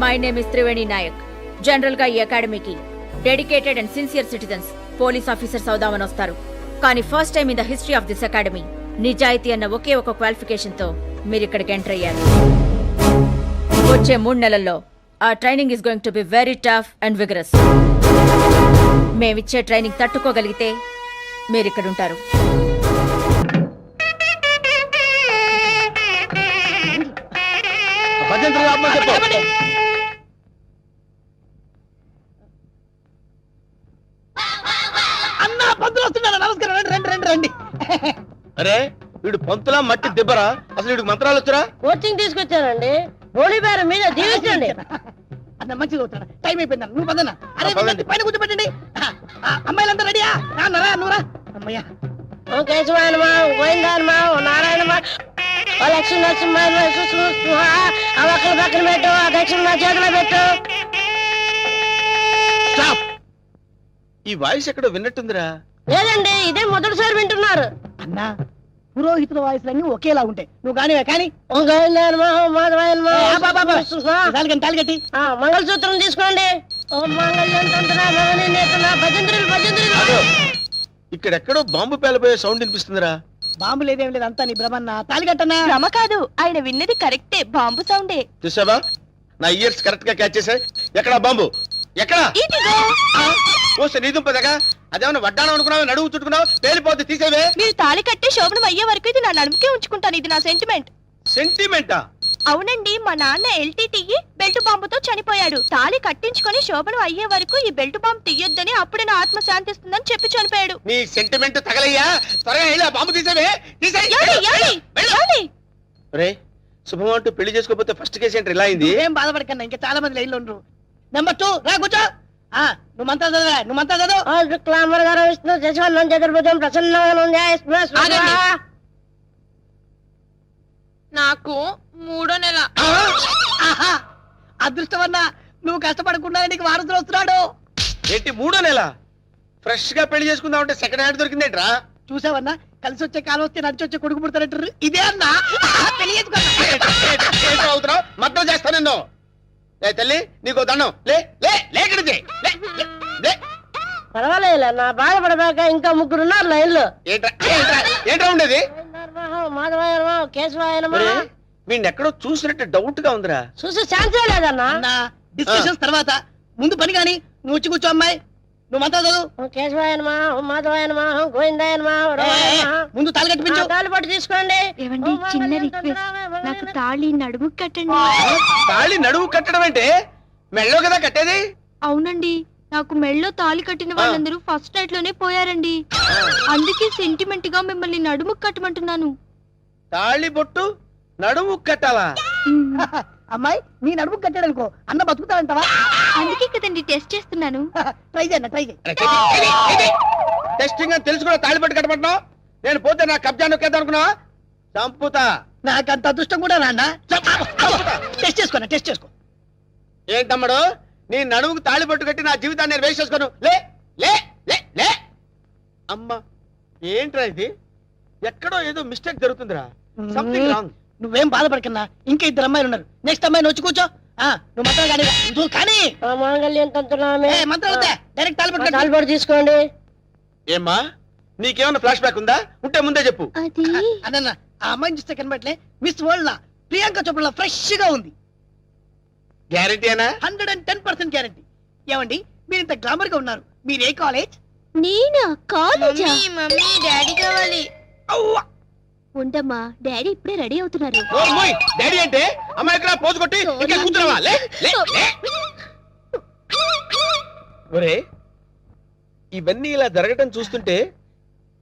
My name is Triveni Nayak. General గా ఈ అకాడమీకి dedicated and sincere citizens police officers అవుదామని వస్తారు. కానీ first time in the history of this academy నిజాయితీ అన్న ఒకే ఒక క్వాలిఫికేషన్ తో మీరు ఇక్కడికి ఎంటర్ అయ్యారు. వచ్చే 3 నెలల్లో ఆ training is going to be very tough and vigorous. మేమిచ్చే ట్రైనింగ్ తట్టుకోగలిగితే మీరు ఇక్కడ ఉంటారు. అరే వీడు పంతులా మట్టి దిబ్బరా? అసలు వీడికి మంత్రాలు వచ్చరా? కోచింగ్ తీసుకొచ్చానండి. గోళీబారం మీద జీవించండి. అన్న మంచిగా అవుతాడు. టైం అయిపోయింది. నువ్వు పదన్నా. అరే పైన కూర్చోబెట్టండి. అమ్మాయిలంతా రెడీయా? రాన్నరా నువ్వురా. అమ్మయ్యా. ఓ కేశవాయనమా, గోవిందాయనమా, ఓ నారాయణమా, ఓ లక్ష్మీ నరసింహ, ఆ ఒక్కల పక్కన పెట్టు, ఆ దక్షిణ నా చేతిలో పెట్టు. స్టాప్. ఈ వాయిస్ ఎక్కడో విన్నట్టుందిరా. లేదండి, ఇదే మొదటిసారి వింటున్నారు. అన్నా పురోహితుల వాయిస్లన్నీ ఒకేలా ఉంటాయి. నువ్వు కానివే కానీ ఓ గోవిందాయనమా, ఓ మాధవాయనమా, తాలిగట్టి మంగళసూత్రం తీసుకోండి. ఓ మంగళ్యం తంత్ర భవని నేతన భజంత్రులు. ఇక్కడెక్కడో బాంబు పేలబోయే సౌండ్ వినిపిస్తుందిరా. బాంబు లేదేం లేదు, అంతా నీ భ్రమన్నా. తాలిగట్టన్నా. భ్రమ కాదు, ఆయన విన్నది కరెక్టే, బాంబు సౌండే. చూసావా, నా ఇయర్స్ కరెక్ట్ గా క్యాచ్ చేశాయి. ఎక్కడా బాంబు? ఎక్కడా? నీ దుంపదగా అదేమన్నా వడ్డానం అనుకున్నావు, నడువు చుట్టుకున్నావు, పేలిపోతే తీసేవే. మీరు తాళి కట్టి శోభనం అయ్యే వరకు ఇది నా నడుముకే ఉంచుకుంటాను. ఇది నా సెంటిమెంట్. సెంటిమెంటా? అవునండి, మా నాన్న ఎల్టీటీ బెల్ట్ బాంబుతో చనిపోయాడు. తాళి కట్టించుకొని శోభనం అయ్యే వరకు ఈ బెల్ట్ బాంబు తీయొద్దని, అప్పుడే నా ఆత్మ శాంతిస్తుందని చెప్పి చనిపోయాడు. నీ సెంటిమెంట్ తగలయ్యా. త్వరగా వెళ్ళి ఆ బాంబు తీసేవే. రే శుభం అంటూ పెళ్లి చేసుకోకపోతే ఫస్ట్ కేసు ఏంటి ఇలా అయింది? ఏం బాధపడకన్నా, ఇంకా చాలా మంది లైన్లో ఉండరు. నెంబర్ 2 రా కూర్చో. నువ్వు మంత్రా చదవరా? నువ్వు మంత్రా చదువు. శుక్లాంబర గారు విష్ణు శశివర్ణం చతుర్భుజం ప్రసన్నం. నాకు 3వ నెల. అదృష్టమన్నా, నువ్వు కష్టపడకుండా నీకు వారసులు వస్తున్నాడు. ఏంటి 3వ నెల? ఫ్రెష్ గా పెళ్లి చేసుకుందాం అంటే సెకండ్ హ్యాండ్ దొరికిందేంట్రా? చూసావన్నా, కలిసి వచ్చే కాలం వస్తే నడిచి వచ్చే కొడుకు పుడతారంటారు. ఇదే అన్నా పెళ్లి అవుతున్నావు, మద్దతు చేస్తా నిన్ను. లే తల్లి, నీకు దండం. లే లే లేకడితే పర్వాలేదు, నా బాధపడబాక ఇంకా 3 ఉన్నారు లైన్లో. ఏంట్రా ఉండేది? మాధవాయనమా, కేశవాయనమా. వీడిని ఎక్కడో చూసినట్టు డౌట్ గా ఉందిరా. చూసి ఛాన్సే లేదన్నా. డిస్కషన్స్ తర్వాత ముందు పని కాని నువ్వు వచ్చి కూర్చో. అమ్మాయి నువ్వు మంత్రా చదువు. కేశవాయనమా, మాధవాయనమా, గోవిందాయనమా. ముందు తాళి కట్టిపించు. తాళి పట్టు తీసుకోండి. ఏవండి, చిన్న రిక్వెస్ట్, నాకు తాళి నడుము కట్టండి. తాళి నడుము కట్టడం అంటే మెళ్ళో కదా కట్టేది? అవునండి, నాకు మెళ్ళో తాళి కట్టిన వాళ్ళందరూ ఫస్ట్ నైట్ లోనే పోయారండి. అందుకే సెంటిమెంట్ గా మిమ్మల్ని నడుము కట్టమంటున్నాను. తాళి బొట్టు నడుము కట్టాలా? అమ్మాయి నీ నడుము కట్టాడు అనుకో, అన్న బతుకుతాడంటావా? అందుకే కదండి టెస్ట్ చేస్తున్నాను. ట్రై చేయన్న, ట్రై చేయి. టెస్టింగ్ అని తెలుసు కూడా తాళి పట్టు కట్టమంటున్నావు. నేను పోతే నా కబ్జా నొక్కేద్దాం అనుకున్నావా? చంపుతా. నాకంత అదృష్టం కూడా నాన్న. టెస్ట్ చేసుకో, టెస్ట్ చేసుకో. ఏంటమ్మడు, నీ నడుముకు తాళి పట్టు కట్టి నా జీవితాన్ని నేను వేస్ట్ చేసుకోను. లే లే లే లే. అమ్మా ఏంట్రా ఇది? ఎక్కడో ఏదో మిస్టేక్ జరుగుతుందిరా. Something wrong. నువ్వేం బాధపడకన్నా, ఇంకా 2 అమ్మాయిలు ఉన్నారు. నెక్స్ట్ అమ్మాయిని వచ్చి కూర్చో. నువ్వు మంత్రాలు కానీ నువ్వు కానీ మాంగళ్యం తంత్రనామే. మంత్రాలు డైరెక్ట్ తాళి పట్టు తీసుకోండి. ఏమ్మా, నీకేమన్నా ఫ్లాష్ బ్యాక్ ఉందా? ఉంటే ముందే చెప్పు. అదన్నా, ఆ అమ్మాయిని చూస్తే కనబట్లే మిస్ వరల్డ్ లా ప్రియాంక చోప్రా ఫ్రెష్ గా ఉంది. గ్యారెంటీనా? 110% గ్యారెంటీ. ఏమండి, మీరు ఇంత గ్లామర్ గా ఉన్నారు, మీరు ఏ కాలేజ్? నేనా? కాలేజా? మమ్మీ డాడీ కావాలి. ఉండమ్మా, డాడీ ఇప్పుడే రెడీ అవుతున్నారు. డాడీ అంటే అమ్మాయి ఇక్కడ పోజు కొట్టి ఇంకా కూర్చున్నావా? లే లే లే. ఒరే, ఇవన్నీ ఇలా జరగటం చూస్తుంటే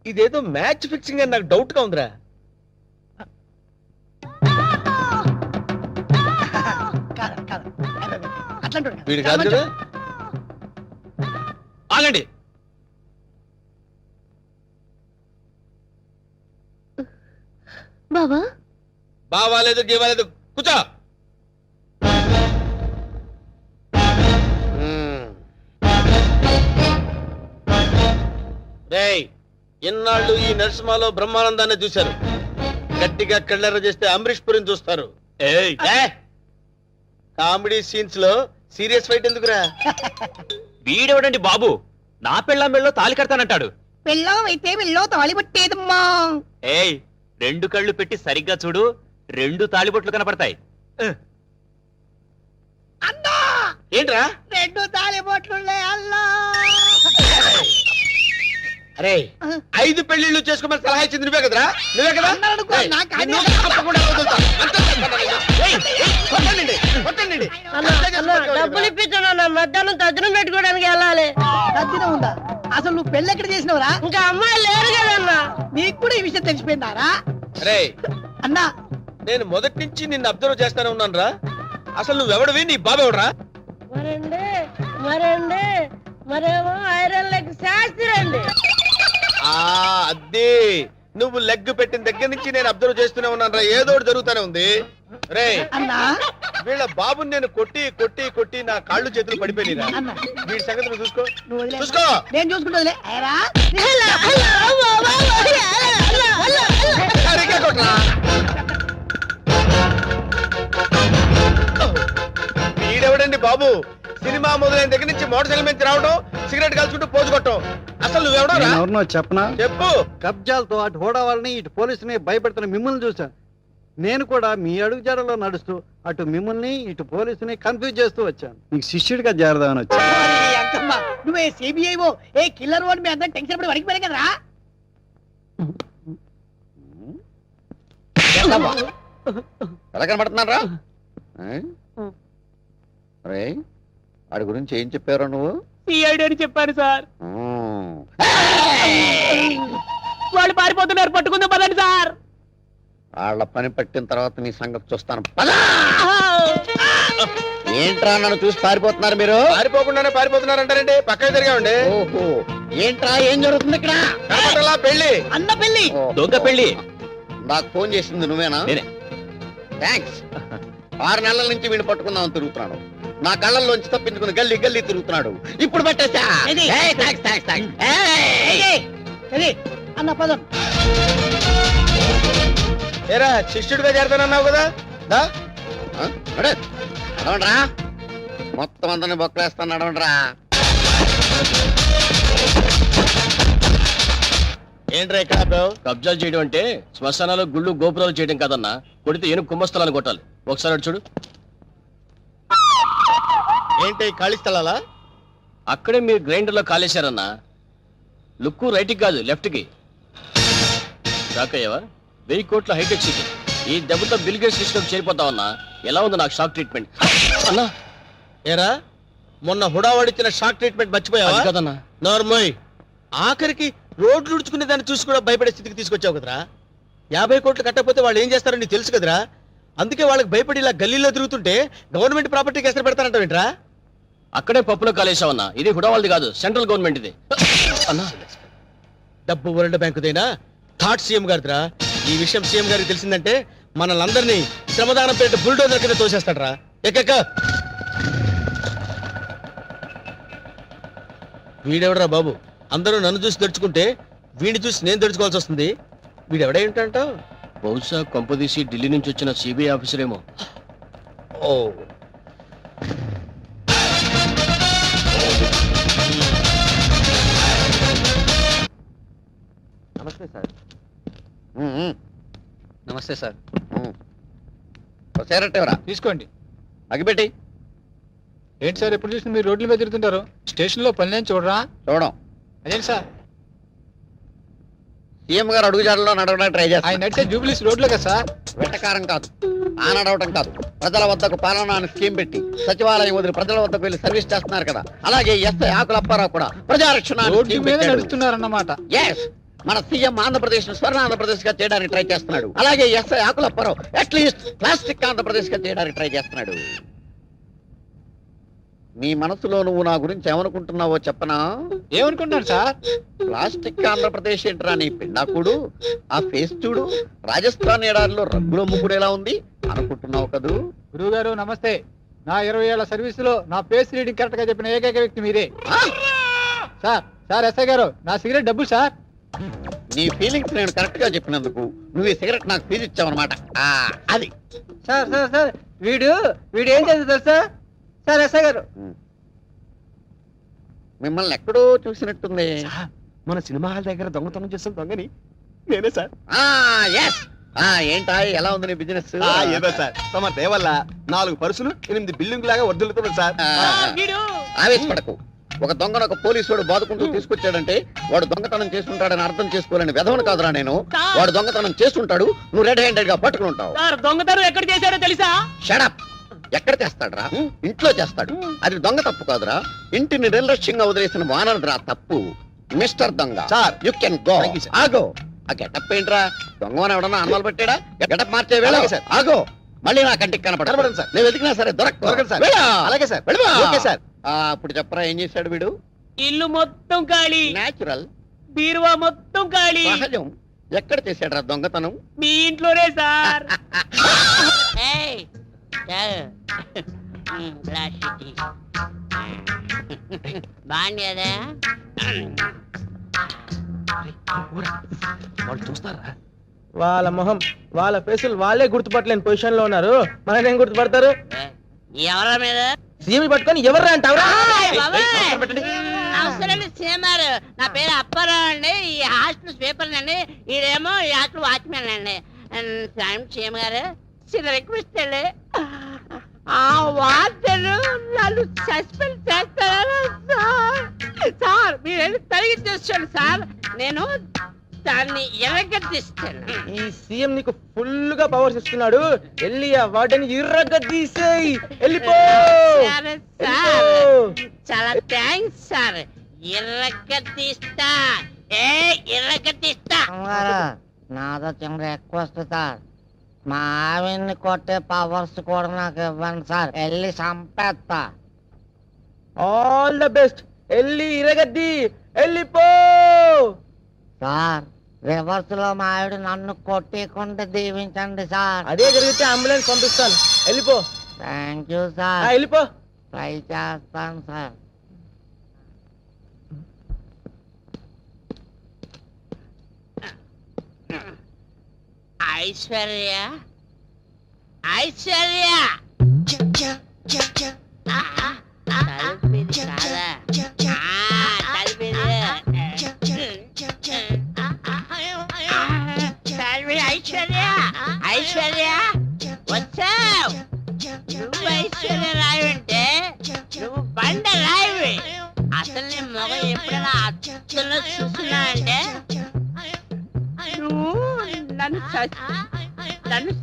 ఇదేదో మ్యాచ్ ఫిక్సింగ్ అని నాకు డౌట్ గా ఉందిరా. వీడు కాదు కదా. ఆగండి. బావా బావాలేదు గీవాలేదు, కూర్చో. రేయ్, ఇన్నాళ్ళు ఈ నరసింహలో బ్రహ్మానందాన్ని చూశారు. గట్టిగా కళ్ళెర్ర చేస్తే అమరీష్ పురిని చూస్తారు. కామెడీ సీన్స్ లో సీరియస్ ఫైట్ ఎందుకురా? వీడెవడండి బాబు నా పెళ్ళాం మెళ్ళలో తాలి కడతానంటాడు. పెళ్ళం అయితే వెళ్ళో తాళి పట్టేదమ్మా. ఏయ్ 2 కళ్ళు పెట్టి సరిగ్గా చూడు, 2 తాళిబొట్లు కనపడతాయి. అన్నా ఏంట్రా? 2 తాళి బొట్లున్నాయి అల్లా. అరే 5 పెళ్లిళ్ళు చేసుకోమని సలహా ఇచ్చింది నువ్వే కదరా? నువ్వే కదా? అన్నారనుకో, ఏయ్, నాకు నిన్ను అది- తప్పకుండా వదులుతా. అంతే చేస్తాను నేను. ఏయ్, ఏయ్, కొట్టండి, కొట్టండి. అన్న డబ్బులు ఇప్పించాను, మధ్యాహ్నం తద్దినం పెట్టుకోవడానికి వెళ్ళాలి. తద్దినం ఉందా? అసలు నువ్వు పెళ్ళి ఎక్కడ చేసినవరా? ఇంకా అమ్మాయి లేరు కదన్నా. నీకు కూడా ఈ విషయం తెలిసిపోయిందారా? అరే అన్నా నేను మొదటి నుంచి నిన్ను అబ్జర్వ్ చేస్తానే ఉన్నాను రా. అసలు నువ్వెవడివి, నీ బాబెవడరా? మరేమో ఐరన్ లెగ్ శాస్త్రి అండి. అదే నువ్వు లెగ్ పెట్టిన దగ్గర నుంచి నేను అబ్జర్వ్ చేస్తూనే ఉన్నాను రా. ఏదో ఒకటి జరుగుతూనే ఉంది. రే అన్నా వీళ్ళ బాబుని నేను కొట్టి కొట్టి కొట్టి నా కాళ్ళు చేతులు పడిపోయినా. అన్న వీడి సంగతి నువ్వు చూసుకో. నువ్వు వదిలే. చూసుకో. నేను చూసుకుంటా. సరిగ్గా కొట్రా. వీడెవడండి బాబు? సినిమా మొదలైన దగ్గర నుంచి మోటార్ సైకిల్ మీద రావడం, సిగరెట్ కాల్చుకుంటూ పోజు కొట్టడం. అసలు నువ్వెవడో ఎవరినో చెప్పనా? చెప్పు. కబ్జాలతో అటు హోడా వాళ్ళని ఇటు పోలీసుని భయపెడుతున్న మిమ్మల్ని చూశాను. నేను కూడా మీ అడుగు జాడలో నడుస్తూ అటు మిమ్మల్ని ఇటు పోలీసుని కన్ఫ్యూజ్ చేస్తూ వచ్చాను. మీకు శిష్యుడిగా చేరదామని వచ్చాను. నువ్వే సిబిఐఓ ఏ కిల్లర్ వాడు మీ అందరం టెన్షన్ పడి వడికిపోయారు కదరా? ఎలా కనబడుతున్నారా? అరే వాడి గురించి ఏం చెప్పారు నువ్వు? సిఐడి అని చెప్పాను సార్. మ్మ్. వాళ్ళు పారిపోతున్నారు, పట్టుకుందాం పదండి సార్. వాళ్ళ పని పట్టిన తర్వాత నీ సంగతి చూస్తాను. పద! ఏంట్రా నన్ను చూసి పారిపోతున్నారు మీరు? పారిపోకుండానే పారిపోతున్నారంటారండి. పక్కకి తిరిగామండి. ఓహో ఏంట్రా ఏం జరుగుతుంది ఇక్కడ? కనపడలా పెళ్లి. అన్న పెళ్లి. ఓహో. దొంగ పెళ్లి. నాకు ఫోన్ చేసింది నువ్వేనా? నేనే. థ్యాంక్స్. 6 నెలల నుంచి వీడు పట్టుకుందామని తిరుగుతున్నాడు. నా కళ్ళల్లోంచి తప్పించుకుని గల్లీ గల్లీ తిరుగుతున్నాడు. ఇప్పుడు పట్టేసా. ఏది? ఏయ్, థాంక్స్, థాంక్స్, థాంక్స్. ఏయ్! సరే అన్న పదం. ఏరా శిష్యుడిగా చేరతానన్నావు కదా? దా. ఆ? నడు. నడవండ్రా. మొత్తం అందరిని బొక్కలేస్తాను. నడవండ్రా. ఏంట్రా ఇక్కడ ఆపావు? కబ్జాలు చేయడం అంటే శ్మశానాలు గుళ్ళు గోపురాలు చేయడం కాదన్నా, కొడితే ఏనుగు కుంభస్థలాన్ని కొట్టాలి. ఒకసారి అటు చూడు. ఏంటి ఖాళీ స్థలాలా? అక్కడే మీరు గ్రైండర్లో కాలేశారన్నా. లుక్కు రైట్కి కాదు లెఫ్ట్కి. షాక్ అయ్యావా? 1000 కోట్ల హైటెక్ సిటీ. ఈ దెబ్బతో బిల్ గేట్స్ లిస్టులోకి చేరిపోతావన్నా. ఎలా ఉంది నాకు షాక్ ట్రీట్మెంట్ అన్నా? ఏరా మొన్న హుడావాడిచ్చిన షాక్ ట్రీట్మెంట్ మర్చిపోయావా? అది కాదన్నా. నార్మల్. ఆఖరికి రోడ్లు ఉడుచుకునే దాన్ని చూసి కూడా భయపడే స్థితికి తీసుకొచ్చావు కదరా. 50 కోట్లు కట్టకపోతే వాళ్ళు ఏం చేస్తారో నీకు తెలుసు కదరా. అందుకే వాళ్ళకి భయపడి ఇలా గల్లీలో తిరుగుతుంటే గవర్నమెంట్ ప్రాపర్టీ కేసులు పెడతానంటావేంట్రా? అక్కడే పప్పులో కాలేసావన్నా. ఇది హుడావాల్ది కాదు, సెంట్రల్ గవర్నమెంట్ ఇది అన్నా. డబ్బు వరల్డ్ బ్యాంకుదైనా థాట్ సీఎం గారిదిరా. ఈ విషయం సీఎం గారికి తెలిసిందంటే మనల్ందరినీ శ్రమదానం పేట బుల్డోజర్ కింద తోసేస్తాడరా. ఎక్కక్క. వీడెవడరా బాబు? అందరూ నన్ను చూసి దడుచుకుంటే వీడిని చూసి నేను దడుచుకోవాల్సి వస్తుంది. వీడెవడై ఉంటాంటావు? బహుశా కొంపదీసి ఢిల్లీ నుంచి వచ్చిన సిబిఐ ఆఫీసర్ ఏమో. ఓ నమస్తే సార్. మ్మ్. నమస్తే సార్. మ్మ్. ఓ సిగరెట్ ఇవ్వరా? తీసుకోండి. అగిపెట్టి. ఏంటి సార్ ఎప్పుడు చూసిన మీరు రోడ్ల మీద తిరుగుతుంటారు? స్టేషన్ లో పని లేని చూడరా? చూడం. అదేంటి సార్, సీఎం గారు అడుగు జాడలో నడవడానికి ట్రై ఆయన చేస్తారు. నడిచే జూబ్లీస్ రోడ్లో కదా సార్. వెట్టకారం కాదు, ఆ నడవటం కాదు. ప్రజల వద్దకు పాలన అని స్కీమ్ పెట్టి సచివాలయం వదిలి ప్రజల వద్దకు వెళ్ళి సర్వీస్ చేస్తున్నారు కదా. అలాగే ఎస్ఐ ఆకుల అప్పారావు కూడా ప్రజారక్షణ అని రోడ్డు scheme మీద పెట్టాడు. నడుస్తున్నారన్నమాట. Yes, మన సీఎం ఆంధ్రప్రదేశ్ స్వర్ణ ఆంధ్రప్రదేశ్ గా చేయడానికి ట్రై చేస్తున్నాడు. అలాగే ఎస్ఐ ఆకులప్పారావు అట్లీస్ట్ ప్లాస్టిక్ ఆంధ్రప్రదేశ్ గా చేయడానికి ట్రై చేస్తున్నాడు. నీ మనసులో నువ్వు నా గురించి ఏమనుకుంటున్నావో చెప్పనా? ఏమనుకుంటున్నారు సార్? ప్లాస్టిక్ ఆంధ్రప్రదేశ్ ఏంట్రా నీ పిండాకుడు? ఆ ఫేస్ చూడు, రాజస్థాన్ ఎడారిలో రంగులో ముగ్గురు ఎలా ఉంది అనుకుంటున్నావు కదూ? గురువు గారు నమస్తే. నా 20 ఏళ్ల సర్వీస్ లో నా ఫేస్ రీడింగ్ కరెక్ట్ గా చెప్పిన ఏకైక వ్యక్తి మీరే. ఆ? సార్ సార్ ఎస్ఐ గారు, నా సిగరెట్ డబ్బులు సార్. నీ ఫీలింగ్స్ నేను కరెక్ట్ గా చెప్పినందుకు నువ్వు ఈ సిగరెట్ నాకు ఫీజు ఇచ్చావన్నమాట అది సార్ సార్ సార్ వీడు ఏం చేస్తారు సార్ సార్ ఎస్ఐ గారు మిమ్మల్ని ఎక్కడో చూసినట్టుంది మన సినిమా హాల్ దగ్గర దొంగతనం చేసిన దొంగని నేనే సార్. ఎస్ ఏంటా ఎలా ఉంది నీ బిజినెస్? ఏదో సార్ తమ దేవల్ల 4 పర్సులు 8 బిల్డింగ్ లాగా వర్దులుతున్నాయి సార్. ఆవేశపడకు. ఒక దొంగను ఒక పోలీసు వాడు బాదుకుంటూ తీసుకొచ్చాడంటే వాడు దొంగతనం చేస్తుంటాడని అర్థం చేసుకోవాలని వెధవను కాదురా నేను. వాడు దొంగతనం చేస్తుంటాడు, నువ్వు రెడ్ హ్యాండెడ్ గా పట్టుకుని ఉంటావు. దొంగతనం ఎక్కడ చేశాడో తెలుసా? షడప్. ఎక్కడ చేస్తాడరా? ఇంట్లో చేస్తాడు. అది దొంగ తప్పు కాదురా, ఇంటిని నిర్లక్ష్యంగా వదిలేసిన వానరదురా తప్పు. మిస్టర్ దొంగ sir. You can go. Thank you, sir. ఆగో. ఆ గెటప్ ఏంట్రా? దొంగని ఎవడన్నా అన్నాలు పెట్టాడా? గెటప్ మార్చే వేళ అలాగే, sir. ఆగో. మళ్ళీ నా కంటికి కనపడను, కనపడదు sir. నేను వెతికినా సరే దొరకదు, sir. దొరకదు. అలాగే సార్. Okay sir. ఇప్పుడు చెప్పరా ఏం చేశాడు వీడు? ఇల్లు మొత్తం ఖాళీ, న్యాచురల్, బీరువా మొత్తం ఖాళీ. సహజం. ఎక్కడ చేశాడు దొంగతనం? మీ ఇంట్లోనే సార్. బాగుండేదా? వాళ్ళు చూస్తారా? వాళ్ళ మొహం వాళ్ళ ఫేసులు వాళ్ళే గుర్తుపట్టలేని పొజిషన్ లో ఉన్నారు. మన ఏం గుర్తుపడతారు? ఎవరి మీద? సీఎం పట్టుకొని ఎవరు అంటావురా? నమస్కారం సీఎంఆర్, నా పేరు అప్పారావు అండి. ఈ హాస్టల్ స్వీపర్ అండి. ఈడేమో ఈ హాస్టల్ వాచ్మెన్ అండి. సీఎం గారు చిన్న రిక్వెస్ట్ అండి, ఆ వార్డెన్ నన్ను సస్పెండ్ చేస్తారా సార్? సార్ మీరు తొలగించేస్తాను సార్, నేను దాన్ని ఎరగదీస్తాను. ఈ సీఎం నీకు ఫుల్ గా పవర్స్ ఇస్తున్నాడు. వెళ్ళి ఆ వాటిని ఇర్రగా తీసేయి. వెళ్ళిపో. సరే సార్, చాలా థ్యాంక్స్ సార్. ఎర్రగదీస్తా, ఎర్రగదీస్తా. నాదో చిన్న రిక్వెస్ట్ సార్, మా ఆవిడ్ని కొట్టే పవర్స్ కూడా నాకు ఇవ్వండి సార్. వెళ్ళి చంపేస్తా. All the best. వెళ్ళి ఇరగద్ది. వెళ్ళిపో సార్. రివర్స్ లో మా ఆవిడ నన్ను కొట్టేకుండా దీవించండి సార్. అదే జరిగితే అంబులెన్స్ పంపిస్తాను. వెళ్ళిపో. Thank you sir. వెళ్ళిపో. ట్రై చేస్తాను సార్. ఐశ్వర్య, ఐశ్వర్య, తలుపిది కాదా? తలుపిది. ఐశ్వర్య, ఐశ్వర్య వచ్చావు. నువ్వు ఐశ్వర్య రాయి అంటే నువ్వు బండ రాయివి. అసలు నీ మొగ ఎప్పుడైనా అచ్చలో చూస్తున్నా అంటే నువ్వు నన్ను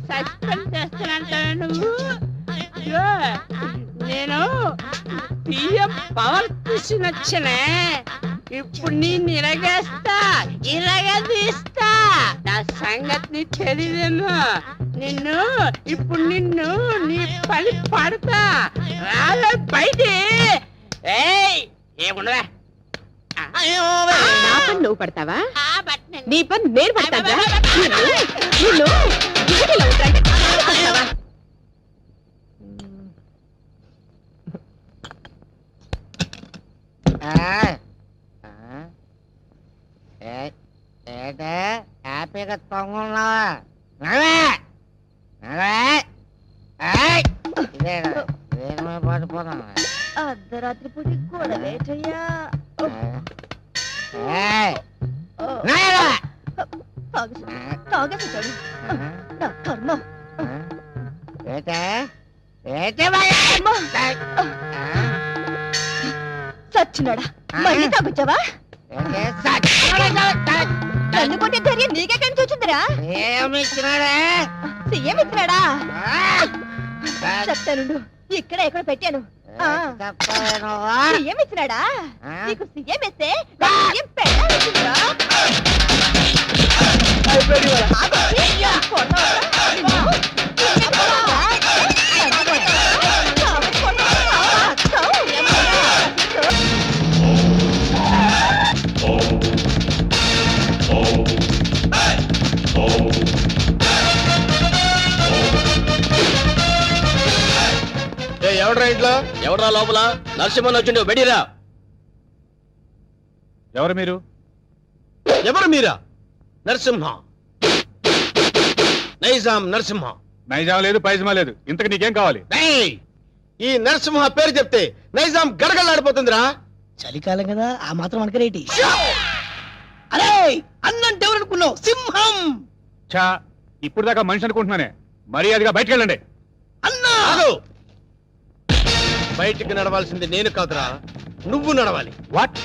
సస్పెండ్ చేస్తానంటావు. నువ్వు నేను సీఎం పవర్ తీసుకొచ్చినే. ఇప్పుడు నేను ఇరగదీస్తా. నా సంగతి తెలియదేమో. ఇప్పుడు నిన్ను నీ పని పడతా. రాలే బయటి. ఏముండవా? నా పని నువ్వు పడతావా? నీ పని నేను పడతాగా? నిన్ను డ్యూటీలో ఉంటాంటే పడతావా? హ్యాపీగా తొంగున్నావా? పడిపోతున్నా. అర్ధరాత్రి పూట గొడవేటయ్యా. తాగేసాడు నా కర్మ. సచ్చినాడా, మళ్ళీ తాగొచ్చావా? నన్ను కొట్టే ధైర్యం నీకెక్కడి నుంచి వచ్చిందిరా? సీఎం ఇచ్చినాడా? చెప్తాను, ఇక్కడ ఎక్కడ పెట్టాను. సీఎం ఇచ్చినాడా? నీకు సీఎం ఇస్తే సీఎం పెట్టాల్సిందిరా. ఎవడ్రా ఇంట్లో? ఎవడ్రా లోపల? నరసింహన్ వచ్చిండు, బెడిరా. ఎవరు మీరు? ఎవరు మీరా? నరసింహ, నైజాం నరసింహ. నైజాం లేదు పైజమా లేదు, ఇంతకు నీకేం కావాలి? ఏయ్! ఈ నరసింహ పేరు చెప్తే నైజాం గడగడలాడిపోతుందిరా. చలికాలం కదా ఆ మాత్రం అనకరేటి. అరే అన్నంటే ఎవరు అనుకున్నావు? సింహం చా, ఇప్పుడు దాకా మనిషి అనుకుంటున్నానే. మర్యాదగా బయటికి వెళ్ళండి. అన్నా. ఆగు! బయటికి నడవాల్సింది నేను కాదురా, నువ్వు నడవాలి. వాట్?